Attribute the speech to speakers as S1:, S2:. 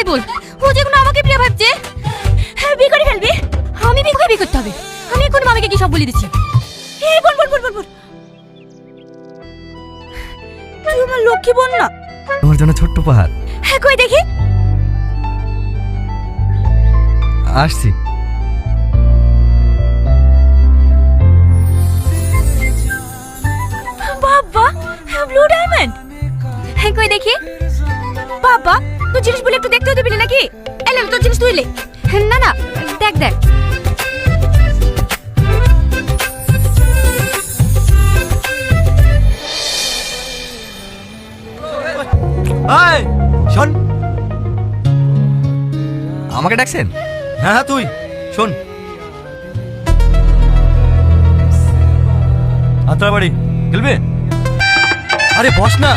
S1: বল, ও যেগুলো আমাকে প্রিয় ভাবছে। বিয়ে করে ফেলবি? আমি বিয়ে করতে হবে। আমি এখন মামিকে কি সব বলে দিচ্ছি। বল বল বল বল বল। তুই আমার লক্ষ্মী বোন না?
S2: তোমার জন্য ছোট্ট উপহার।
S1: হ্যাঁ, কই দেখি।
S2: আসছি।
S1: বাবা, ব্লু ডায়মন্ড। হ্যাঁ, কই দেখি। বাবা, তুই জিনিস বলে একটু দেখতেও দিবি না নাকি? এলে তোর জিনিস তুই লে। না না, দেখ দেখ।
S2: এই শোন, আমাকে ডাকছেন? হ্যাঁ হ্যাঁ, তুই শোন। আত্রাবাড়ি খেলবে? আরে বস না।